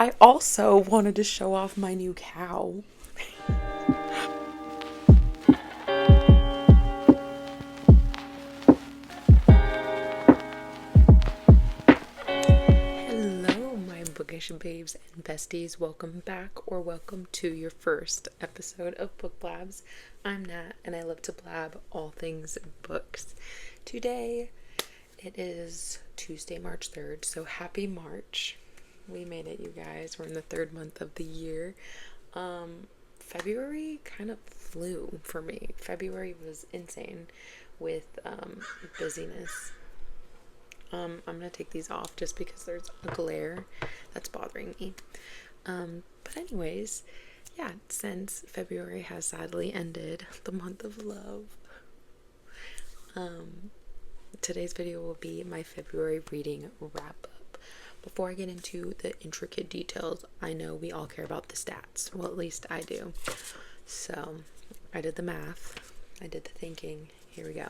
I also wanted to show off my new cow. Hello, my bookish babes and besties. Welcome back or welcome to your first episode of Book Blabs. I'm Nat and I love to blab all things books. Today it is Tuesday, March 3rd, so happy March. We made it, you guys. We're in the third month of the year. February kind of flew for me. February was insane with busyness. I'm gonna take these off just because there's a glare that's bothering me. But anyways, yeah, since February has sadly ended, the month of love, today's video will be my February reading wrap up. Before I get into the intricate details, I know we all care about the stats. Well, at least I do. So I did the math, I did the thinking. Here we go.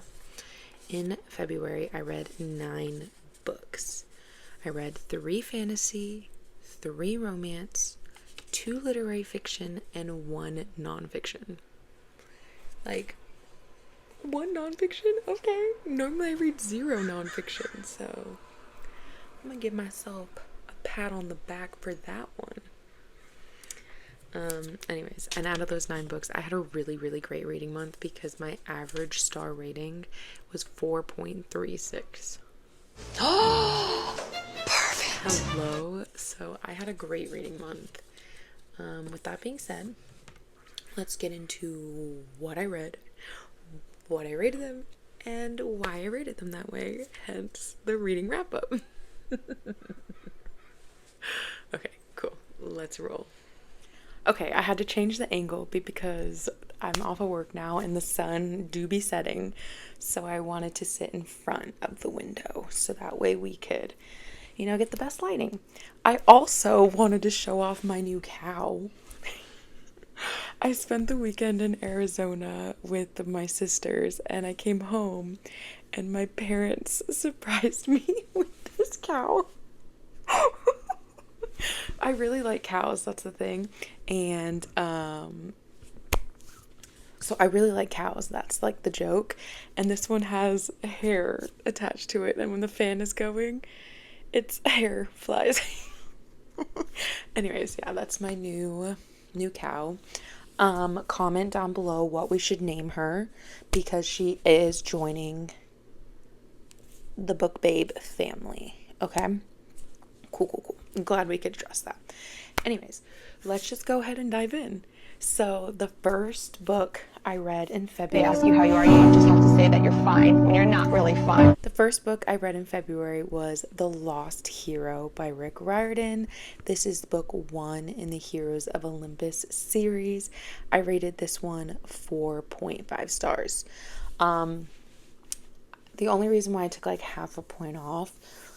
In February, I read 9 books. I read 3 fantasy, 3 romance, 2 literary fiction, and 1 nonfiction. Like, 1 nonfiction? Okay. Normally I read 0 nonfiction, so I'm gonna give myself a pat on the back for that one. Anyways, and out of those 9 books, I had a really, really great reading month because my average star rating was 4.36. Oh, perfect. Hello. So I had a great reading month. With that being said, let's get into what I read, what I rated them, and why I rated them that way, hence the reading wrap up. Okay, cool. Let's roll. Okay, I had to change the angle because I'm off of work now and the sun do be setting. So I wanted to sit in front of the window so that way we could, get the best lighting. I also wanted to show off my new cow. I spent the weekend in Arizona with my sisters and I came home and my parents surprised me with this cow. I really like cows, that's the thing. And so I really like cows, that's like the joke. And this one has hair attached to it, and when the fan is going, its hair flies. Anyways, yeah, that's my new cow. Comment down below what we should name her because she is joining the Book Babe family. Okay? Cool. I'm glad we could address that. Anyways, let's just go ahead and dive in. So the first book I read in February. They ask you how you are, you just have to say that you're fine when you're not really fine. The first book I read in February was The Lost Hero by Rick Riordan. This is book 1 in the Heroes of Olympus series. I rated this one 4.5 stars. The only reason why I took like half a point off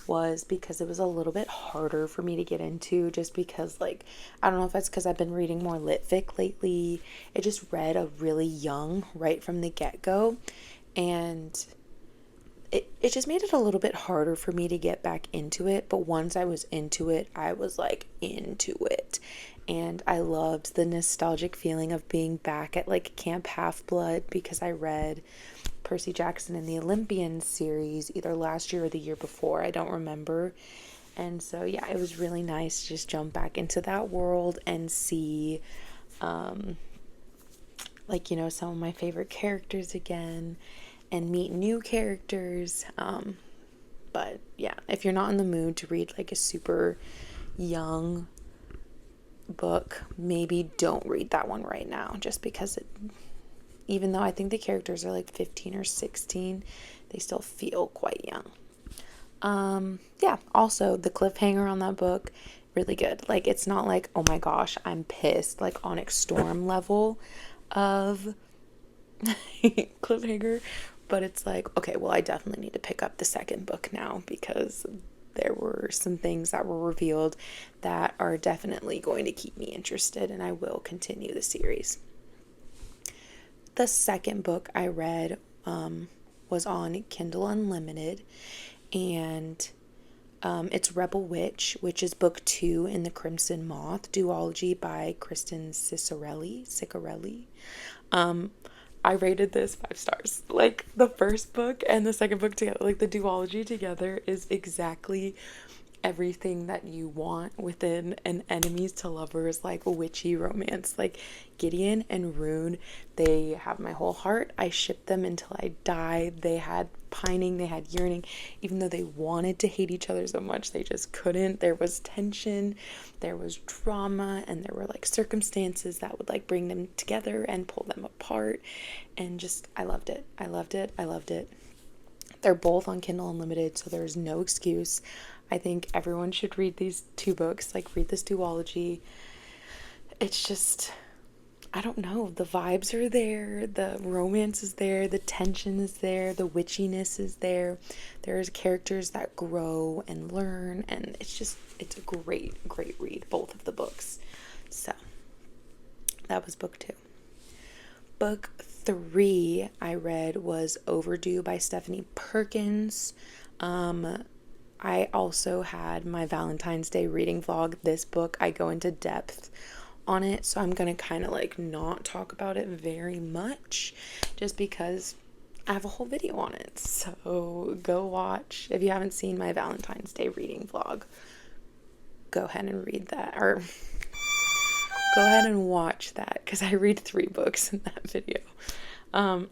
was because it was a little bit harder for me to get into, just because I don't know if it's because I've been reading more lit fic lately. It just read a really young right from the get-go, and it just made it a little bit harder for me to get back into it. But once I was into it, I was like into it, and I loved the nostalgic feeling of being back at like Camp Half-Blood because I read Percy Jackson in the Olympian series either last year or the year before. I don't remember. And so, yeah, it was really nice to just jump back into that world and see, some of my favorite characters again and meet new characters. But, yeah, if you're not in the mood to read, like, a super young book, maybe don't read that one right now just because even though I think the characters are like 15 or 16, they still feel quite young. Yeah, also the cliffhanger on that book, really good. Like, it's not like, oh my gosh, I'm pissed, like Onyx Storm level of cliffhanger, but it's like, okay, well, I definitely need to pick up the second book now because there were some things that were revealed that are definitely going to keep me interested, and I will continue the series. The second book I read was on Kindle Unlimited, and It's Rebel Witch, which is book 2 in the Crimson Moth duology by Kristen Ciccarelli. I rated this 5 stars. Like, the first book and the second book together, like the duology together, is exactly everything that you want within an enemies to lovers like witchy romance. Like, Gideon and Rune, they have my whole heart. I shipped them until I died. They had pining, they had yearning, even though they wanted to hate each other so much, they just couldn't. There was tension, there was drama, and there were like circumstances that would like bring them together and pull them apart. And just, I loved it. I loved it. I loved it. They're both on Kindle Unlimited, so there's no excuse. I think everyone should read these 2 books, like read this duology. It's just, I don't know, the vibes are there, the romance is there, the tension is there, the witchiness is there. There's characters that grow and learn, and it's a great, great read, both of the books. So, that was book 2. Book 3 I read was Overdue by Stephanie Perkins. I also had my Valentine's Day reading vlog. This book, I go into depth on it, so I'm gonna kind of like not talk about it very much just because I have a whole video on it. So go watch. If you haven't seen my Valentine's Day reading vlog, go ahead and read that, or go ahead and watch that, because I read 3 books in that video.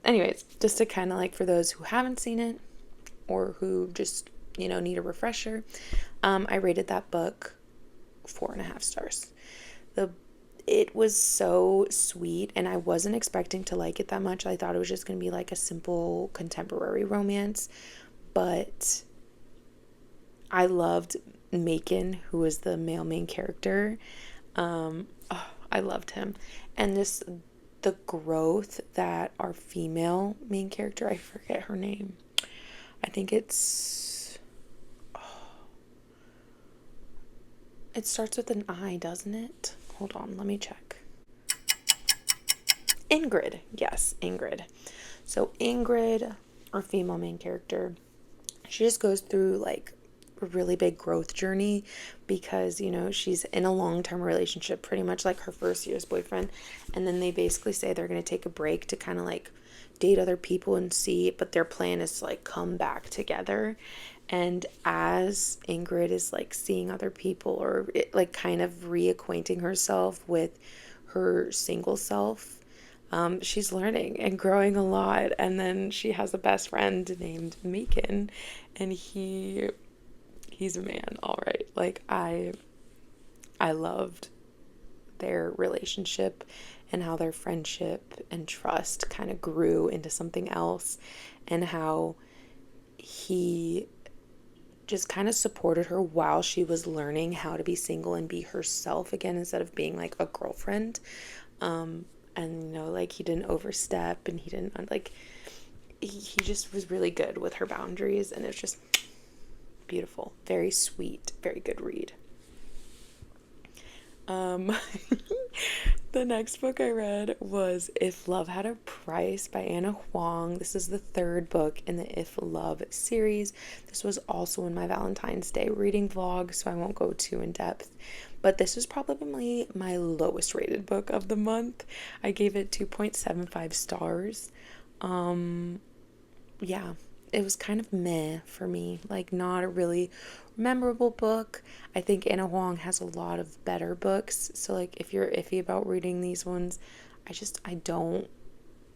Anyways, just to kind of like, for those who haven't seen it or who just, you know, need a refresher, I rated that book 4.5 stars. It was so sweet, and I wasn't expecting to like it that much. I thought it was just going to be like a simple contemporary romance, but I loved Macon, who was the male main character. I loved him. And the growth that our female main character, I forget her name. I think it starts with an I, doesn't it? Hold on, let me check. Ingrid. Yes, Ingrid. So Ingrid, our female main character, she just goes through like a really big growth journey because, you know, she's in a long-term relationship, pretty much like her first year's boyfriend, and then they basically say they're going to take a break to kind of like date other people and see, but their plan is to like come back together. And as Ingrid is like seeing other people, or like kind of reacquainting herself with her single self, she's learning and growing a lot. And then she has a best friend named Macon, and he's a man, all right. Like, I loved their relationship and how their friendship and trust kind of grew into something else, and how he just kind of supported her while she was learning how to be single and be herself again instead of being like a girlfriend. And, you know, like, he didn't overstep, and he didn't like, he just was really good with her boundaries, and it's just beautiful, very sweet, very good read. The next book I read was If Love Had a Price by Anna Huang. This is the 3rd book in the If Love series. This was also in my Valentine's Day reading vlog, so I won't go too in depth. But this was probably my lowest rated book of the month. I gave it 2.75 stars. Yeah, it was kind of meh for me. Like, not a really memorable book. I think Anna Huang has a lot of better books. So, like, if you're iffy about reading these ones,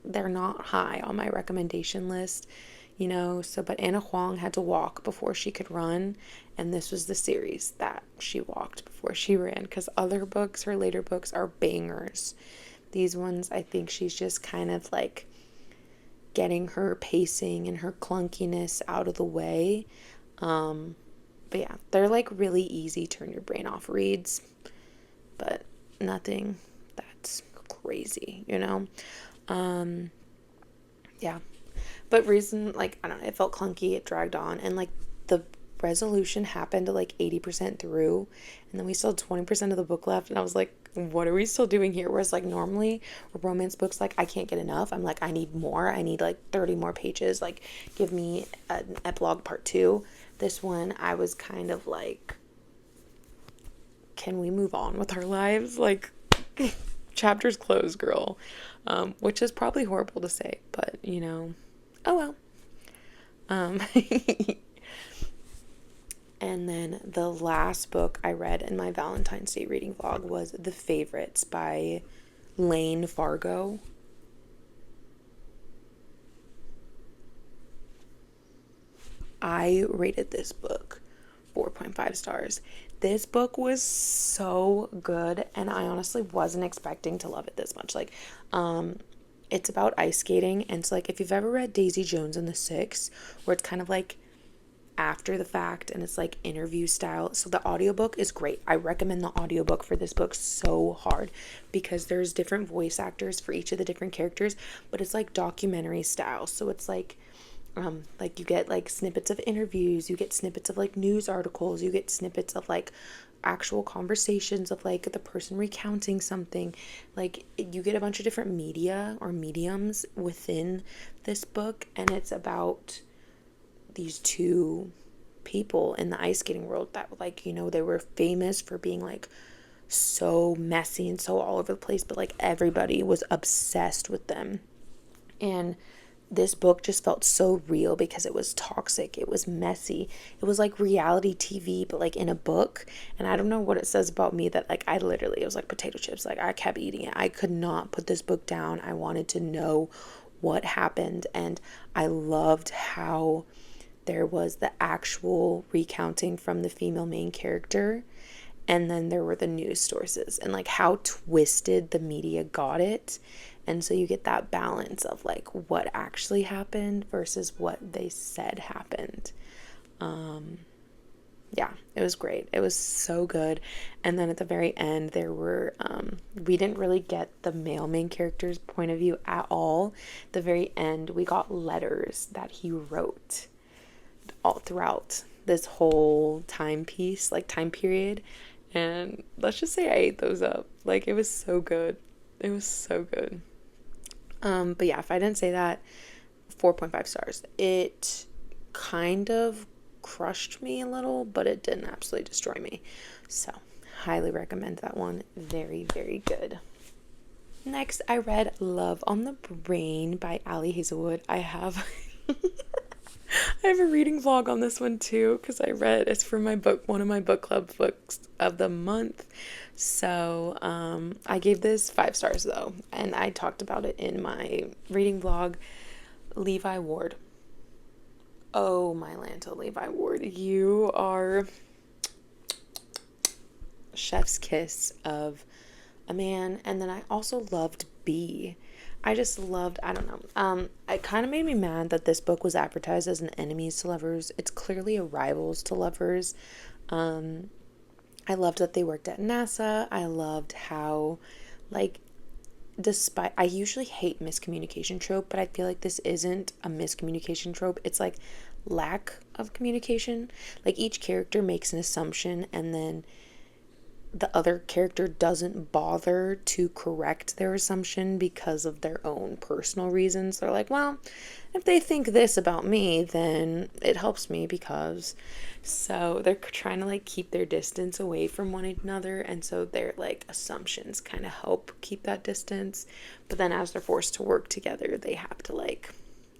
they're not high on my recommendation list, you know. So, but Anna Huang had to walk before she could run. And this was the series that she walked before she ran. Because other books, her later books, are bangers. These ones, I think she's just kind of like getting her pacing and her clunkiness out of the way. But yeah, they're like really easy turn your brain off reads, but nothing that's crazy, you know. Yeah, but reason, like, I don't know, it felt clunky, it dragged on, and like the resolution happened to like 80% through, and then we still had 20% of the book left, and I was like, what are we still doing here? Whereas like normally romance books, like, I can't get enough. I'm like, I need more. I need like 30 more pages. Like, give me an epilogue part 2. This one, I was kind of like, can we move on with our lives? Like, chapter's closed, girl. Which is probably horrible to say, but oh well. Um, and then the last book I read in my Valentine's Day reading vlog was The Favorites by Lane Fargo. I rated this book 4.5 stars. This book was so good, and I honestly wasn't expecting to love it this much. Like, it's about ice skating, and it's like, if you've ever read Daisy Jones and the Six, where it's kind of like after the fact and it's like interview style. So the audiobook is great. I recommend the audiobook for this book so hard because there's different voice actors for each of the different characters, but it's like documentary style. So it's like you get like snippets of interviews, you get snippets of like news articles, you get snippets of like actual conversations of like the person recounting something. Like you get a bunch of different media or mediums within this book, and it's about these two people in the ice skating world that like, they were famous for being like so messy and so all over the place, but like everybody was obsessed with them. And this book just felt so real because it was toxic, it was messy, it was like reality TV but like in a book. And I don't know what it says about me that like I literally, it was like potato chips, like I kept eating it. I could not put this book down. I wanted to know what happened, and I loved how there was the actual recounting from the female main character, and then there were the news sources and like how twisted the media got it. And so you get that balance of like what actually happened versus what they said happened. Yeah, it was great. It was so good. And then at the very end, there were, we didn't really get the male main character's point of view at all. At the very end, we got letters that he wrote all throughout this whole time period. And let's just say I ate those up. Like, it was so good. It was so good. But yeah, if I didn't say that, 4.5 stars. It kind of crushed me a little, but it didn't absolutely destroy me. So, highly recommend that one. Very, very good. Next, I read Love on the Brain by Ali Hazelwood. I have I have a reading vlog on this one too, because it's for my book, one of my book club books of the month. So I gave this 5 stars though, and I talked about it in my reading vlog. Levi Ward. Oh my Lanta, Levi Ward, you are chef's kiss of a man. And then I also loved B. I just loved, I don't know. It kind of made me mad that this book was advertised as an enemies to lovers. It's clearly a rivals to lovers. I loved that they worked at NASA. I loved how, like, despite, I usually hate miscommunication trope, but I feel like this isn't a miscommunication trope. It's like lack of communication. Like each character makes an assumption and then the other character doesn't bother to correct their assumption because of their own personal reasons. They're like, well, if they think this about me, then it helps me because. So they're trying to like keep their distance away from one another. And so their like assumptions kind of help keep that distance. But then as they're forced to work together, they have to like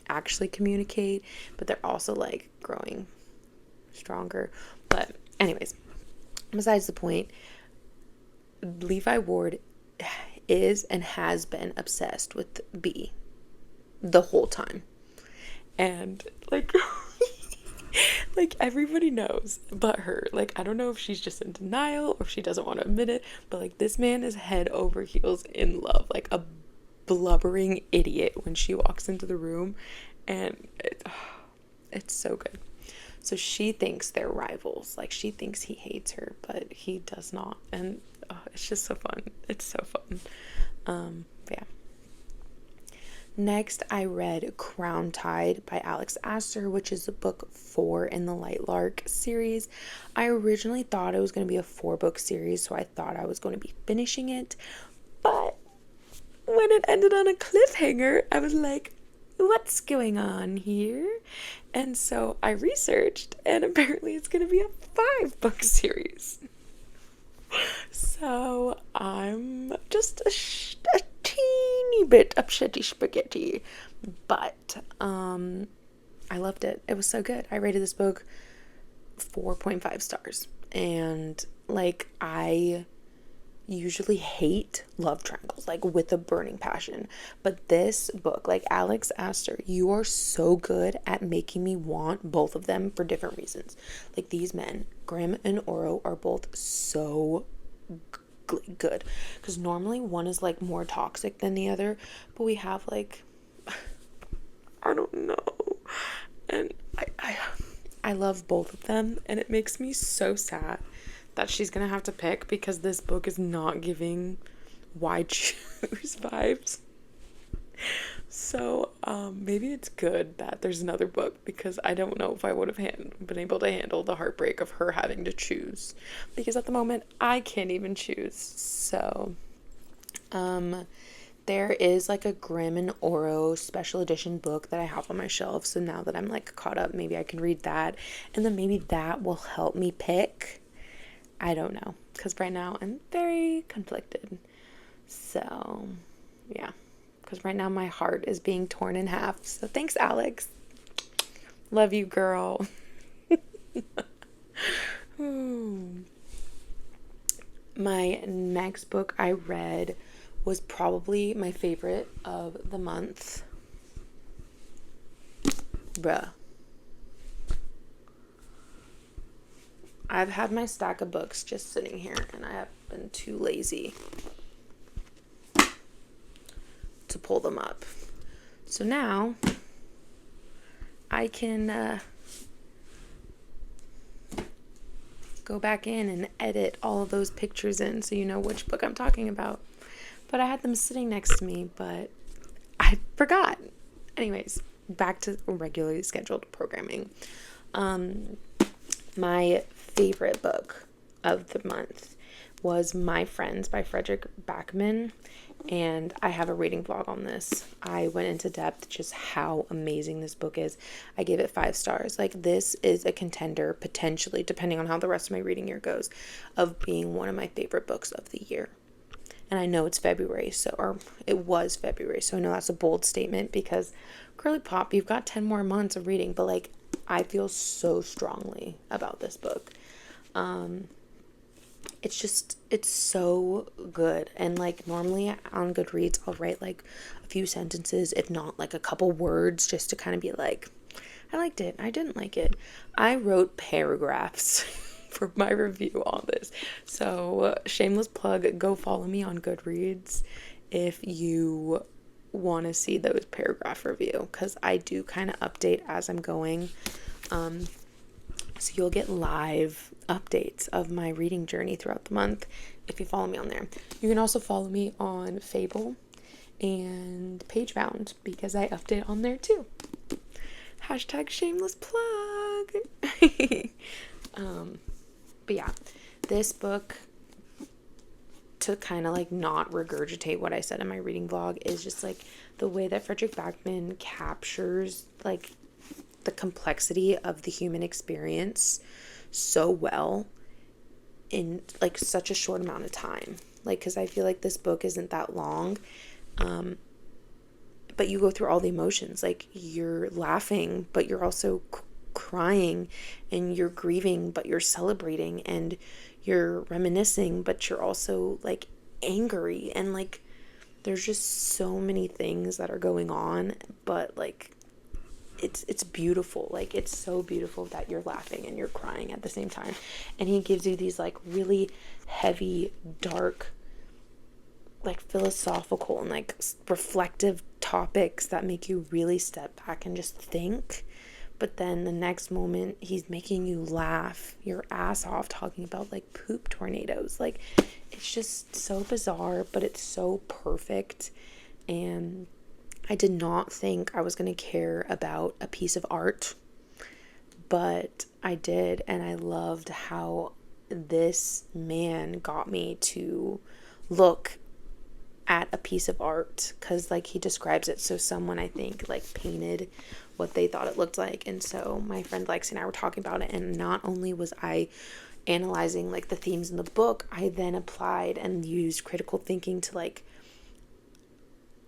actually communicate. But they're also like growing stronger. But anyways, besides the point, Levi Ward is and has been obsessed with B the whole time. And like like everybody knows but her. Like I don't know if she's just in denial or if she doesn't want to admit it, but like this man is head over heels in love, like a blubbering idiot when she walks into the room, and it's so good. So she thinks they're rivals. Like she thinks he hates her, but he does not. And it's just so fun. It's so fun. Yeah. Next, I read Crown Tide by Alex Astor, which is book 4 in the Light Lark series. I originally thought it was going to be a 4-book series, so I thought I was going to be finishing it. But when it ended on a cliffhanger, I was like, what's going on here? And so I researched, and apparently it's going to be a 5-book series. So I'm just a teeny bit upsetty spaghetti, but I loved it. It was so good. I rated this book 4.5 stars, and like I usually hate love triangles, like with a burning passion. But this book, like Alex Astor, you are so good at making me want both of them for different reasons. Like these men, Grimm and Oro, are both so good. Because normally one is like more toxic than the other, but we have like, I don't know. And I love both of them, and it makes me so sad that she's gonna have to pick because this book is not giving why choose vibes. So maybe it's good that there's another book, because I don't know if I would have been able to handle the heartbreak of her having to choose, because at the moment I can't even choose. So there is like a Grimm and Oro special edition book that I have on my shelf. So now that I'm like caught up, maybe I can read that, and then maybe that will help me pick. I don't know, because right now I'm very conflicted. So, yeah, because right now my heart is being torn in half. So thanks, Alex. Love you, girl. My next book I read was probably my favorite of the month. Bruh. I've had my stack of books just sitting here, and I have been too lazy to pull them up. So now I can go back in and edit all of those pictures in so you know which book I'm talking about. But I had them sitting next to me, but I forgot. Anyways, back to regularly scheduled programming. My favorite book of the month was My Friends by Frederick Backman, and I have a reading vlog on this. I went into depth just how amazing this book is. I gave it 5 stars. Like, this is a contender, potentially, depending on how the rest of my reading year goes, of being one of my favorite books of the year. And I know it's February, or it was February, so I know that's a bold statement, because Girly Pop, you've got 10 more months of reading, but like, I feel so strongly about this book. It's so good. And like, normally on Goodreads, I'll write like a few sentences, if not like a couple words, just to kind of be like, I liked it, I didn't like it. I wrote paragraphs for my review on this. So shameless plug, go follow me on Goodreads if you want to see those paragraph review, because I do kind of update as I'm going. So you'll get live updates of my reading journey throughout the month if you follow me on there. You can also follow me on Fable and Pagebound, because I update on there too. Hashtag shameless plug. But yeah, this book, to kind of like not regurgitate what I said in my reading vlog, is just like the way that Frederick Backman captures like the complexity of the human experience so well in like such a short amount of time. Like, because I feel like this book isn't that long, but you go through all the emotions. Like, you're laughing, but you're also crying, and you're grieving, but you're celebrating, and you're reminiscing, but you're also like angry, and like there's just so many things that are going on, but like it's beautiful. Like, it's so beautiful that you're laughing and you're crying at the same time. And he gives you these like really heavy, dark, like philosophical and like reflective topics that make you really step back and just think. But then the next moment, he's making you laugh your ass off talking about like poop tornadoes. Like, it's just so bizarre, but it's so perfect. And I did not think I was going to care about a piece of art, but I did. And I loved how this man got me to look at a piece of art, because like he describes it, so someone I think like painted what they thought it looked like. And so my friend Lexi and I were talking about it, and not only was I analyzing like the themes in the book, I then applied and used critical thinking to like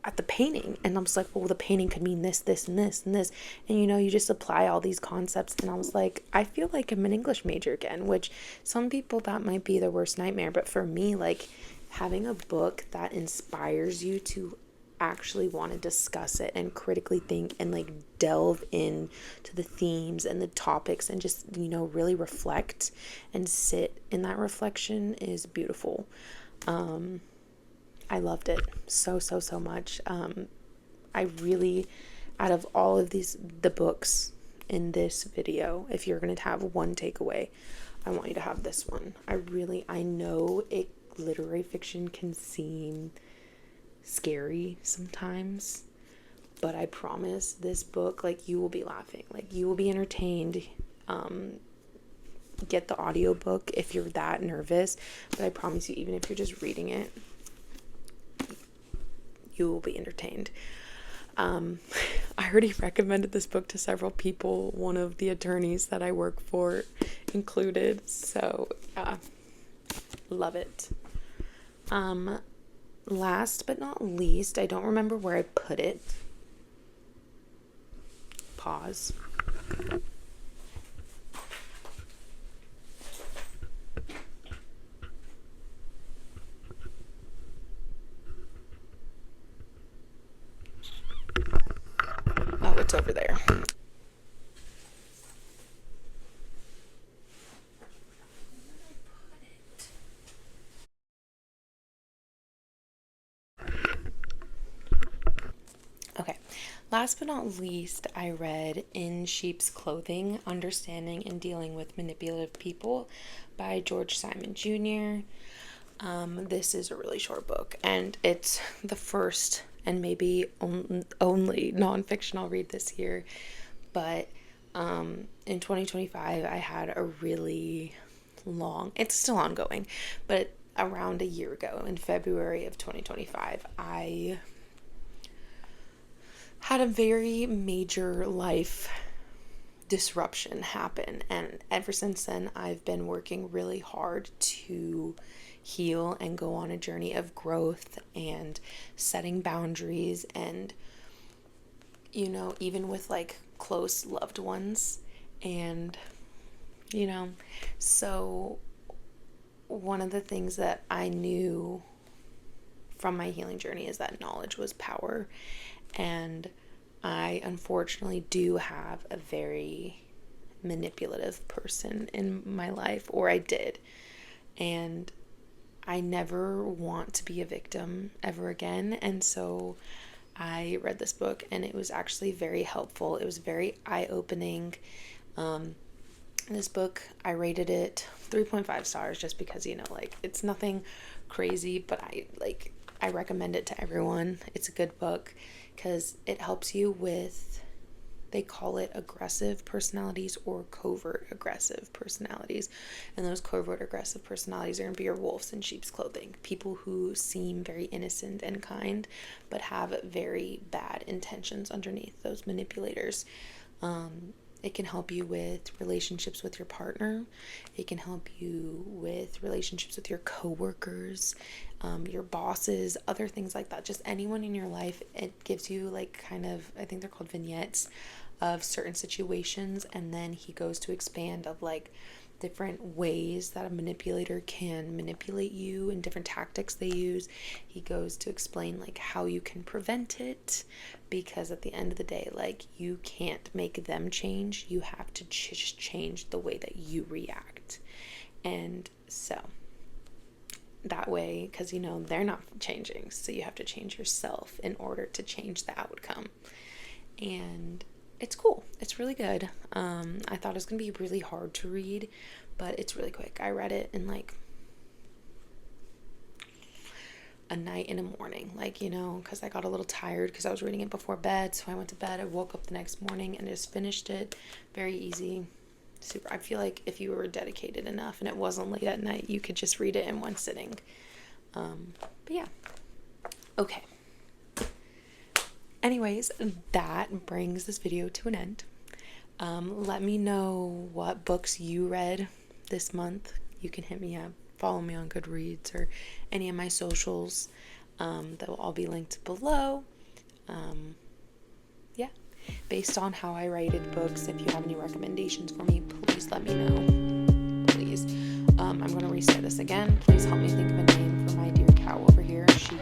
at the painting, and I was like, well, the painting could mean this, this, and this, and this, and you just apply all these concepts. And I was like, I feel like I'm an English major again, which some people that might be their worst nightmare, but for me, like having a book that inspires you to actually want to discuss it and critically think and like delve in to the themes and the topics and just really reflect and sit in that reflection is beautiful. I loved it so, so, so much. I really, out of all of the books in this video, if you're going to have one takeaway, I want you to have this one. I know literary fiction can seem scary sometimes, but I promise this book, like, you will be laughing, like, you will be entertained. Get the audiobook if you're that nervous, but I promise you, even if you're just reading it, you will be entertained. I already recommended this book to several people, one of the attorneys that I work for included, so love it. Last but not least, I don't remember where I put it. Pause. Oh, it's over there. Okay. Last but not least, I read In Sheep's Clothing, Understanding and Dealing with Manipulative People by George Simon Jr. This is a really short book, and it's the first and maybe only nonfiction I'll read this year. But in 2025, I had a really it's still ongoing, but around a year ago, in February of 2025, I had a very major life disruption happen, and ever since then I've been working really hard to heal and go on a journey of growth and setting boundaries, and even with like close loved ones. And so one of the things that I knew from my healing journey is that knowledge was power. And I unfortunately do have a very manipulative person in my life, or I did. And I never want to be a victim ever again. And so I read this book, and it was actually very helpful. It was very eye-opening. This book, I rated it 3.5 stars just because, like, it's nothing crazy, but I recommend it to everyone. It's a good book because it helps you with, they call it aggressive personalities or covert aggressive personalities. And those covert aggressive personalities are going to be your wolves in sheep's clothing. People who seem very innocent and kind, but have very bad intentions underneath, those manipulators. It can help you with relationships with your partner. It can help you with relationships with your coworkers, your bosses, other things like that. Just anyone in your life. It gives you like kind of, I think they're called vignettes of certain situations. And then he goes to expand of like different ways that a manipulator can manipulate you and different tactics they use. He goes to explain like how you can prevent it, because at the end of the day, like, you can't make them change. You have to just change the way that you react. And so that way, because they're not changing, so you have to change yourself in order to change the outcome. And it's cool. It's really good. I thought it was going to be really hard to read, but it's really quick. I read it in like a night and a morning, because I got a little tired because I was reading it before bed. So I went to bed. I woke up the next morning and just finished it. Very easy. Super. I feel like if you were dedicated enough and it wasn't late at night, you could just read it in one sitting. But yeah. Okay. Anyways, that brings this video to an end. Let me know what books you read this month. You can hit me up, follow me on Goodreads or any of my socials. That will all be linked below. Yeah. Based on how I rated books, if you have any recommendations for me, please let me know. Please. I'm going to restart this again. Please help me think of a name for my dear cow over here. She